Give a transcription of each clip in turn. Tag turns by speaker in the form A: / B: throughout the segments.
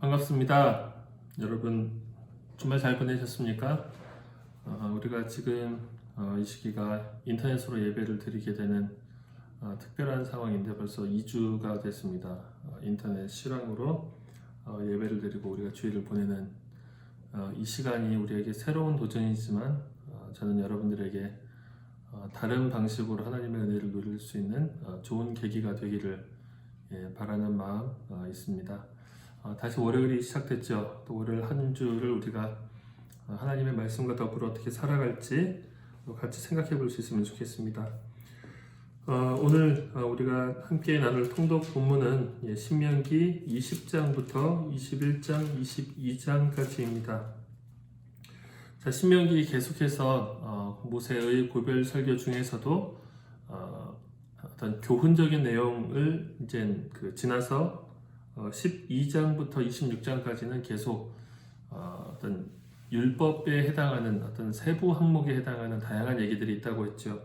A: 반갑습니다. 여러분 주말 잘 보내셨습니까? 우리가 지금 이 시기가 인터넷으로 예배를 드리게 되는 특별한 상황인데 벌써 2주가 됐습니다. 인터넷 실황으로 예배를 드리고 우리가 주일을 보내는 이 시간이 우리에게 새로운 도전이지만 저는 여러분들에게 다른 방식으로 하나님의 은혜를 누릴 수 있는 좋은 계기가 되기를 바라는 마음 있습니다. 다시 월요일이 시작됐죠. 또 월요일 한 주를 우리가 하나님의 말씀과 더불어 어떻게 살아갈지 같이 생각해 볼 수 있으면 좋겠습니다. 오늘 우리가 함께 나눌 통독 본문은 신명기 20장부터 21장, 22장까지입니다. 자, 신명기 계속해서 모세의 고별 설교 중에서도 어떤 교훈적인 내용을 이제 지나서 12장부터 26장까지는 계속 어떤 율법에 해당하는 어떤 세부 항목에 해당하는 다양한 얘기들이 있다고 했죠.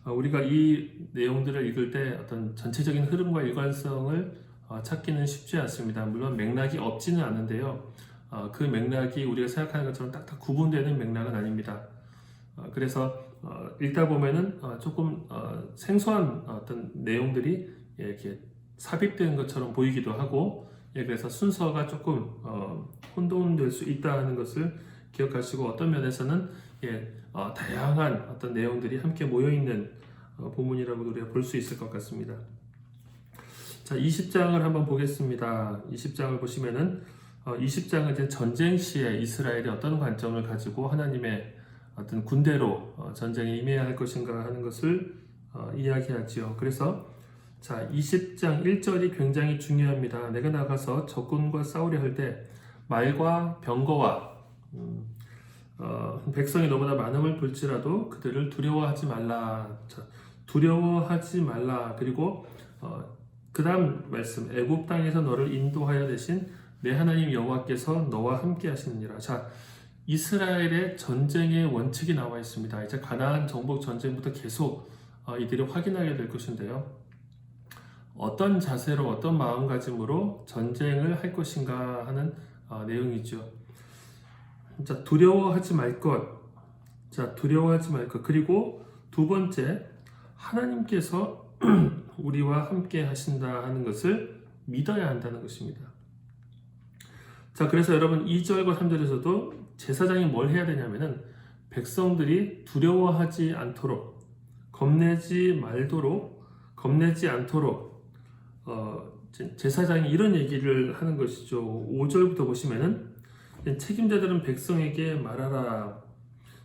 A: 우리가 이 내용들을 읽을 때 어떤 전체적인 흐름과 일관성을 찾기는 쉽지 않습니다. 물론 맥락이 없지는 않은데요. 그 맥락이 우리가 생각하는 것처럼 딱딱 구분되는 맥락은 아닙니다. 그래서 읽다 보면은 조금 생소한 어떤 내용들이 이렇게 삽입된 것처럼 보이기도 하고, 그래서 순서가 조금 혼돈될 수 있다는 것을 기억하시고, 어떤 면에서는 다양한 어떤 내용들이 함께 모여 있는 본문이라고 우리가 볼 수 있을 것 같습니다. 자, 20장을 한번 보겠습니다. 20장을 보시면은 20장은 이제 전쟁 시에 이스라엘이 어떤 관점을 가지고 하나님의 어떤 군대로 전쟁에 임해야 할 것인가 하는 것을 이야기하지요. 그래서 자, 20장 1절이 굉장히 중요합니다. 내가 나가서 적군과 싸우려 할 때 말과 병거와 백성이 너무나 많음을 볼지라도 그들을 두려워하지 말라. 자, 두려워하지 말라. 그리고 그 다음 말씀, 애굽 땅에서 너를 인도하여 대신 내 하나님 여호와께서 너와 함께 하시느니라. 자, 이스라엘의 전쟁의 원칙이 나와 있습니다. 이제 가나안 정복 전쟁부터 계속 이들이 확인하게 될 것인데요. 어떤 자세로 어떤 마음가짐으로 전쟁을 할 것인가 하는 내용이죠. 자, 두려워하지 말 것. 자, 두려워하지 말 것. 그리고 두 번째, 하나님께서 우리와 함께 하신다 하는 것을 믿어야 한다는 것입니다. 자, 그래서 여러분 2절과 3절에서도 제사장이 뭘 해야 되냐면은 백성들이 두려워하지 않도록, 겁내지 않도록 제사장이 이런 얘기를 하는 것이죠. 5절부터 보시면은 책임자들은 백성에게 말하라.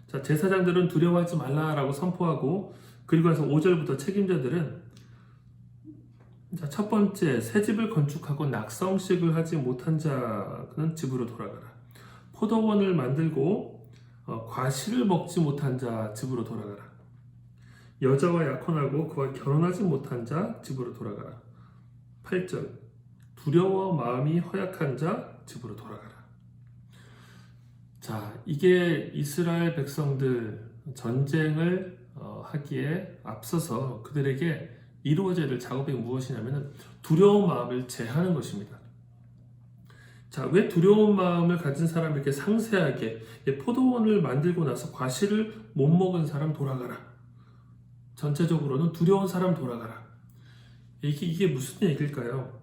A: 자, 제사장들은 두려워하지 말라라고 선포하고, 그리고 나서 5절부터 책임자들은 자, 첫 번째, 새 집을 건축하고 낙성식을 하지 못한 자는 집으로 돌아가라. 포도원을 만들고 과실을 먹지 못한 자 집으로 돌아가라. 여자와 약혼하고 그와 결혼하지 못한 자 집으로 돌아가라. 8절, 두려워 마음이 허약한 자 집으로 돌아가라. 자, 이게 이스라엘 백성들 전쟁을 하기에 앞서서 그들에게 이루어져야 될 작업이 무엇이냐면 두려운 마음을 제하는 것입니다. 자, 왜 두려운 마음을 가진 사람이 이렇게 상세하게 포도원을 만들고 나서 과실을 못 먹은 사람 돌아가라. 전체적으로는 두려운 사람 돌아가라. 이게 무슨 얘기일까요?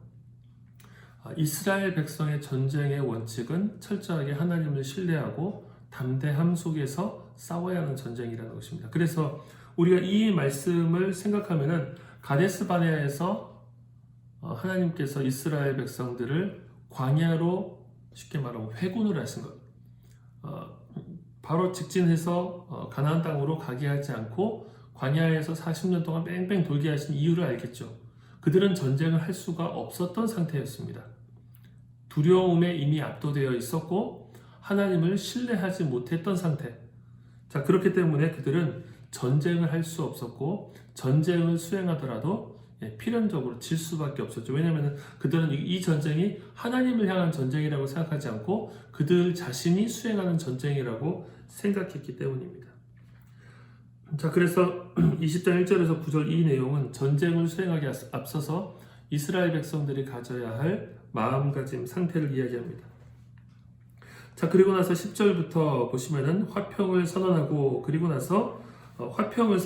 A: 이스라엘 백성의 전쟁의 원칙은 철저하게 하나님을 신뢰하고 담대함 속에서 싸워야 하는 전쟁이라는 것입니다. 그래서 우리가 이 말씀을 생각하면은 가데스 바네아에서 하나님께서 이스라엘 백성들을 광야로 쉽게 말하면 회군을 하신 것, 바로 직진해서 가나안 땅으로 가게 하지 않고 광야에서 40년 동안 뺑뺑 돌게 하신 이유를 알겠죠. 그들은 전쟁을 할 수가 없었던 상태였습니다. 두려움에 이미 압도되어 있었고 하나님을 신뢰하지 못했던 상태. 자, 그렇기 때문에 그들은 전쟁을 할 수 없었고 전쟁을 수행하더라도 필연적으로 질 수밖에 없었죠. 왜냐하면 그들은 이 전쟁이 하나님을 향한 전쟁이라고 생각하지 않고 그들 자신이 수행하는 전쟁이라고 생각했기 때문입니다. 자, 그래서 20장 1절에서 9절 이 내용은 전쟁을 수행하기 앞서서 이스라엘 백성들이 가져야 할 마음가짐 상태를 이야기합니다. 자, 그리고 나서 10절부터 보시면은 화평을 선언하고, 그리고 나서 화평을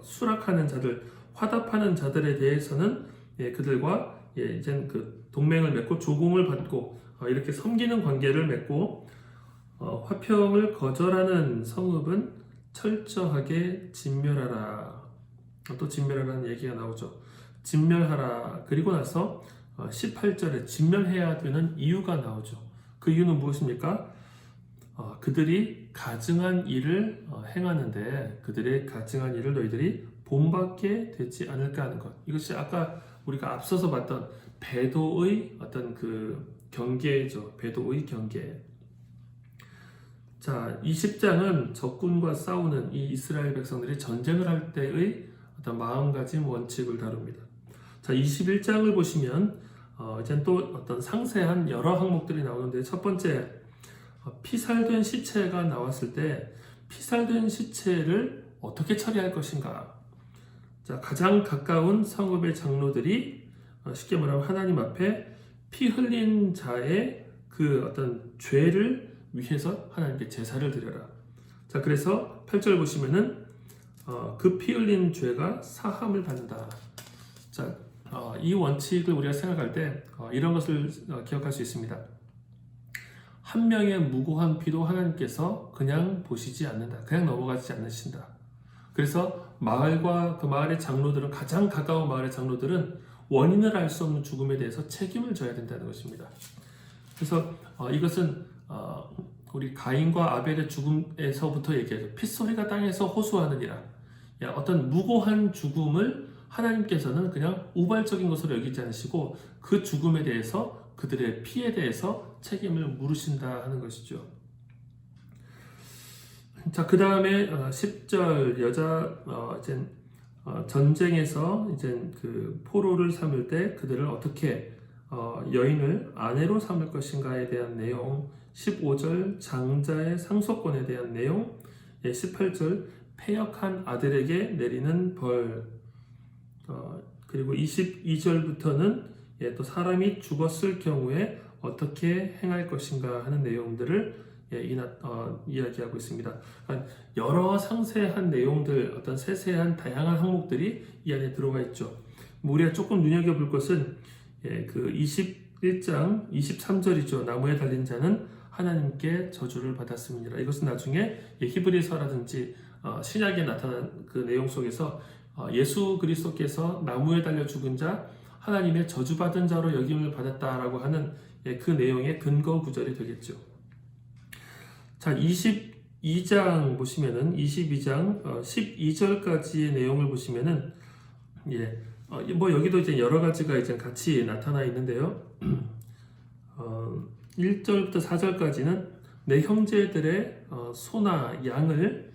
A: 수락하는 자들, 화답하는 자들에 대해서는 그들과 이제 그 동맹을 맺고 조공을 받고 이렇게 섬기는 관계를 맺고, 화평을 거절하는 성읍은 철저하게 진멸하라. 또 진멸하라는 얘기가 나오죠. 진멸하라. 그리고 나서 18절에 진멸해야 되는 이유가 나오죠. 그 이유는 무엇입니까? 그들이 가증한 일을 행하는데 그들의 가증한 일을 너희들이 본받게 되지 않을까 하는 것. 이것이 아까 우리가 앞서서 봤던 배도의 어떤 그 경계죠. 배도의 경계. 자, 20장은 적군과 싸우는 이 이스라엘 백성들이 전쟁을 할 때의 어떤 마음가짐 원칙을 다룹니다. 자, 21장을 보시면 이제 또 어떤 상세한 여러 항목들이 나오는데, 첫 번째, 피살된 시체가 나왔을 때 피살된 시체를 어떻게 처리할 것인가. 자, 가장 가까운 성읍의 장로들이 쉽게 말하면 하나님 앞에 피 흘린 자의 그 어떤 죄를 위해서 하나님께 제사를 드려라. 자, 그래서 8절 보시면은 그 피 흘린 죄가 사함을 받는다. 자, 이 원칙을 우리가 생각할 때 이런 것을 기억할 수 있습니다. 한 명의 무고한 피도 하나님께서 그냥 보시지 않는다. 그냥 넘어가지 않으신다. 그래서 마을과 그 마을의 장로들은, 가장 가까운 마을의 장로들은 원인을 알 수 없는 죽음에 대해서 책임을 져야 된다는 것입니다. 그래서 이것은 우리 가인과 아벨의 죽음에서부터 얘기하죠. 핏소리가 땅에서 호소하느니라. 어떤 무고한 죽음을 하나님께서는 그냥 우발적인 것으로 여기지 않으시고 그 죽음에 대해서, 그들의 피에 대해서 책임을 물으신다 하는 것이죠. 자, 그 다음에 10절 이제 전쟁에서 이제 그 포로를 삼을 때 그들을 어떻게 여인을 아내로 삼을 것인가에 대한 내용, 15절 장자의 상속권에 대한 내용, 18절 패역한 아들에게 내리는 벌, 그리고 22절부터는 또 사람이 죽었을 경우에 어떻게 행할 것인가 하는 내용들을 이야기하고 있습니다. 여러 상세한 내용들, 어떤 세세한 다양한 항목들이 이 안에 들어가 있죠. 우리가 조금 눈여겨볼 것은 그 21장 23절이죠. 나무에 달린 자는 하나님께 저주를 받았습니다. 이것은 나중에 히브리서라든지 신약에 나타난 그 내용 속에서 예수 그리스도께서 나무에 달려 죽은 자, 하나님의 저주받은 자로 여김을 받았다라고 하는 그 내용의 근거 구절이 되겠죠. 자, 22장 보시면은 22장 12절까지의 내용을 보시면은 뭐 여기도 이제 여러 가지가 이제 같이 나타나 있는데요. 1절부터 4절까지는 내 형제들의 소나 양을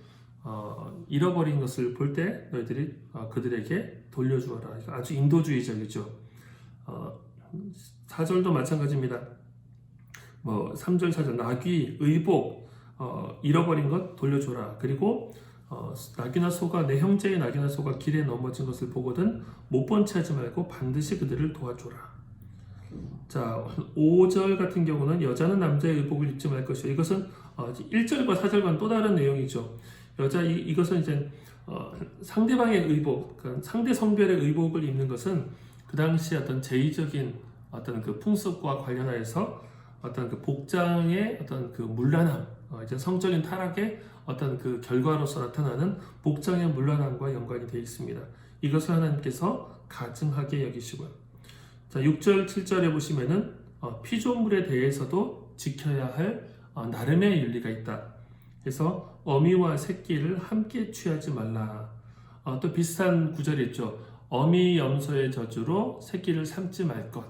A: 잃어버린 것을 볼 때 너희들이 그들에게 돌려주어라. 아주 인도주의적이죠. 4절도 마찬가지입니다. 뭐 3절 4절 나귀, 의복 잃어버린 것 돌려줘라. 그리고 나귀나 소가, 내 형제의 나귀나 소가 길에 넘어진 것을 보거든 못 본 채 하지 말고 반드시 그들을 도와줘라. 자, 5절 같은 경우는 여자는 남자의 의복을 입지 말 것이요. 이것은 1절과 4절과는 또 다른 내용이죠. 이것은 이제 상대방의 의복, 그러니까 상대 성별의 의복을 입는 것은 그 당시 어떤 제의적인 어떤 그 풍습과 관련하여서 어떤 그 복장의 어떤 그 문란함, 이제 성적인 타락의 어떤 그 결과로서 나타나는 복장의 문란함과 연관이 되어 있습니다. 이것을 하나님께서 가증하게 여기시고요. 자, 6절, 7절에 보시면은 피조물에 대해서도 지켜야 할 나름의 윤리가 있다. 그래서 어미와 새끼를 함께 취하지 말라. 또 비슷한 구절이 있죠. 어미 염소의 저주로 새끼를 삼지 말 것.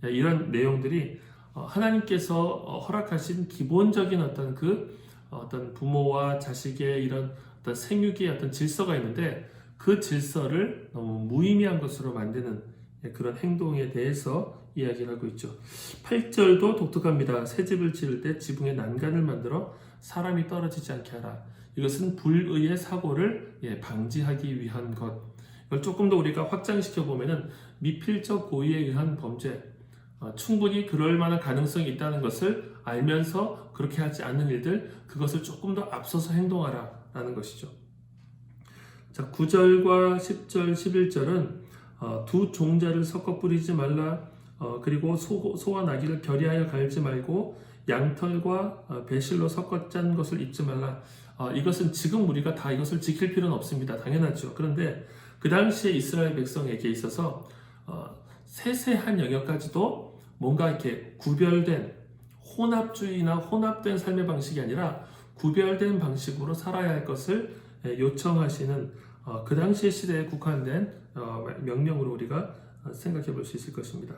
A: 이런 내용들이 하나님께서 허락하신 기본적인 어떤 부모와 자식의 이런 어떤 생육의 어떤 질서가 있는데 그 질서를 너무 무의미한 것으로 만드는 그런 행동에 대해서 이야기를 하고 있죠. 8절도 독특합니다. 새 집을 지을 때 지붕에 난간을 만들어 사람이 떨어지지 않게 하라. 이것은 불의의 사고를 방지하기 위한 것. 이걸 조금 더 우리가 확장시켜 보면은 미필적 고의에 의한 범죄, 충분히 그럴 만한 가능성이 있다는 것을 알면서 그렇게 하지 않는 일들, 그것을 조금 더 앞서서 행동하라라는 것이죠. 자, 9절과 10절, 11절은 두 종자를 섞어 뿌리지 말라, 그리고 소와 나귀를 결의하여 갈지 말고 양털과 배실로 섞어 짠 것을 입지 말라. 이것은 지금 우리가 다 이것을 지킬 필요는 없습니다. 당연하죠. 그런데 그 당시에 이스라엘 백성에게 있어서 세세한 영역까지도 뭔가 이렇게 구별된 혼합주의나 혼합된 삶의 방식이 아니라 구별된 방식으로 살아야 할 것을 요청하시는 그 당시의 시대에 국한된 명령으로 우리가 생각해 볼 수 있을 것입니다.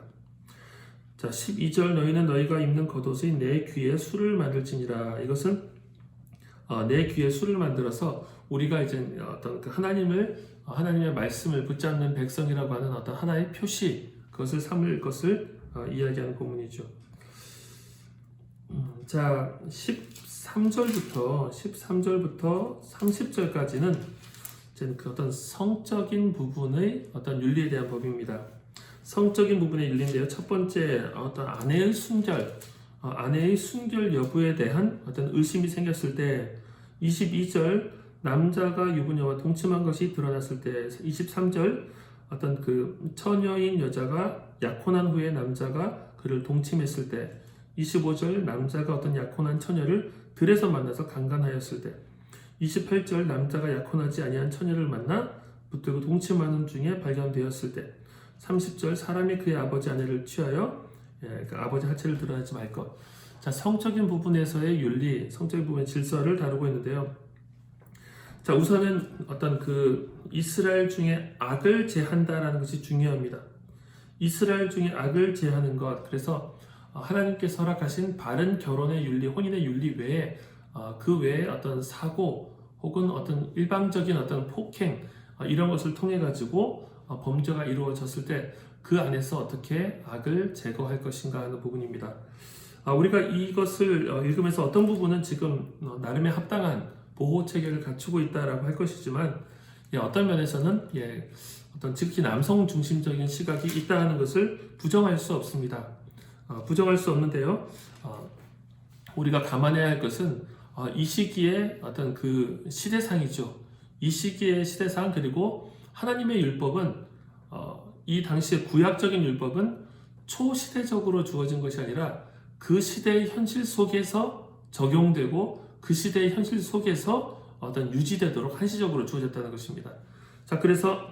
A: 자, 12절 너희는 너희가 입는 겉옷이 내 귀에 술을 만들지니라. 이것은 내 귀에 술을 만들어서 우리가 이제 어떤 그 하나님의 말씀을 붙잡는 백성이라고 하는 어떤 하나의 표시, 그것을 삼을 것을 이야기하는 본문이죠. 자, 13절부터 30절까지는 그 어떤 성적인 부분의 어떤 윤리에 대한 법입니다. 성적인 부분의 윤리인데요. 첫 번째, 어떤 아내의 순결 여부에 대한 어떤 의심이 생겼을 때, 22절 남자가 유부녀와 동침한 것이 드러났을 때, 23절 어떤 그 처녀인 여자가 약혼한 후에 남자가 그를 동침했을 때, 25절 남자가 어떤 약혼한 처녀를 들에서 만나서 강간하였을 때, 28절 남자가 약혼하지 아니한 처녀를 만나 붙들고 동침하는 중에 발견되었을 때, 30절 사람이 그의 아버지 아내를 취하여 그 아버지 하체를 드러내지 말 것. 자, 성적인 부분에서의 윤리, 성적인 부분의 질서를 다루고 있는데요. 자, 우선은 어떤 그 이스라엘 중에 악을 제한다라는 것이 중요합니다. 이스라엘 중에 악을 제하는 것. 그래서 하나님께서 허락하신 바른 결혼의 윤리, 혼인의 윤리 외에 그 외에 어떤 사고 혹은 어떤 일방적인 어떤 폭행 이런 것을 통해 가지고 범죄가 이루어졌을 때 그 안에서 어떻게 악을 제거할 것인가 하는 부분입니다. 우리가 이것을 읽으면서 어떤 부분은 지금 나름의 합당한 보호 체계를 갖추고 있다라고 할 것이지만 어떤 면에서는 어떤 지극히 남성 중심적인 시각이 있다는 것을 부정할 수 없습니다. 부정할 수 없는데요. 우리가 감안해야 할 것은 이 시기의 어떤 그 시대상이죠. 이 시기의 시대상, 그리고 하나님의 율법은 이 당시의 구약적인 율법은 초시대적으로 주어진 것이 아니라 그 시대의 현실 속에서 적용되고 그 시대의 현실 속에서 어떤 유지되도록 한시적으로 주어졌다는 것입니다. 자, 그래서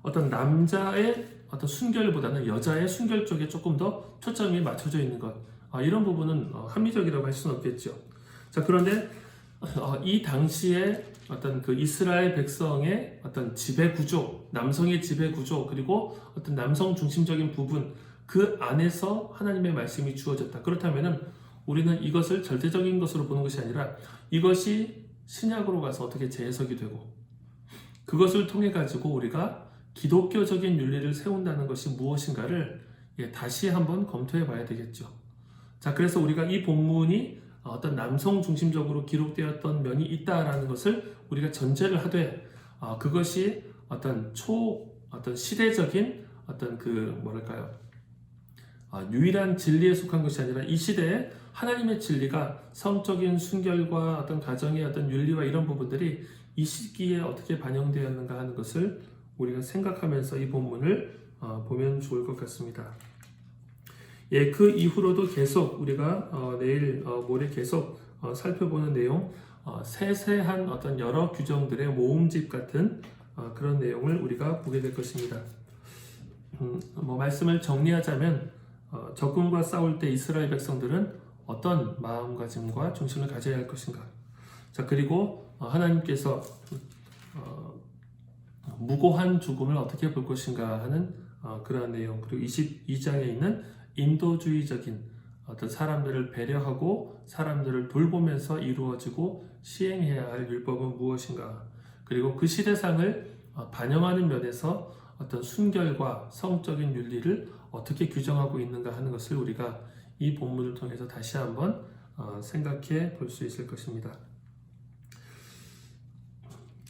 A: 어떤 남자의 어떤 순결보다는 여자의 순결 쪽에 조금 더 초점이 맞춰져 있는 것, 이런 부분은 합리적이라고 할 수는 없겠죠. 자, 그런데 이 당시에 어떤 그 이스라엘 백성의 어떤 지배 구조, 남성의 지배 구조, 그리고 어떤 남성 중심적인 부분, 그 안에서 하나님의 말씀이 주어졌다. 그렇다면은 우리는 이것을 절대적인 것으로 보는 것이 아니라 이것이 신약으로 가서 어떻게 재해석이 되고 그것을 통해 가지고 우리가 기독교적인 윤리를 세운다는 것이 무엇인가를 다시 한번 검토해 봐야 되겠죠. 자, 그래서 우리가 이 본문이 어떤 남성 중심적으로 기록되었던 면이 있다라는 것을 우리가 전제를 하되 그것이 어떤 시대적인 어떤 유일한 진리에 속한 것이 아니라 이 시대에 하나님의 진리가 성적인 순결과 어떤 가정의 어떤 윤리와 이런 부분들이 이 시기에 어떻게 반영되었는가 하는 것을 우리가 생각하면서 이 본문을 보면 좋을 것 같습니다. 그 이후로도 계속 우리가 모레 계속 살펴보는 내용, 세세한 어떤 여러 규정들의 모음집 같은 그런 내용을 우리가 보게 될 것입니다. 말씀을 정리하자면 적군과 싸울 때 이스라엘 백성들은 어떤 마음가짐과 중심을 가져야 할 것인가. 자, 그리고 하나님께서 무고한 죽음을 어떻게 볼 것인가 하는 그러한 내용, 그리고 22장에 있는 인도주의적인 어떤 사람들을 배려하고 사람들을 돌보면서 이루어지고 시행해야 할 율법은 무엇인가, 그리고 그 시대상을 반영하는 면에서 어떤 순결과 성적인 윤리를 어떻게 규정하고 있는가 하는 것을 우리가 이 본문을 통해서 다시 한번 생각해 볼 수 있을 것입니다.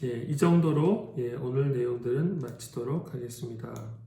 A: 이 정도로 오늘 내용들은 마치도록 하겠습니다.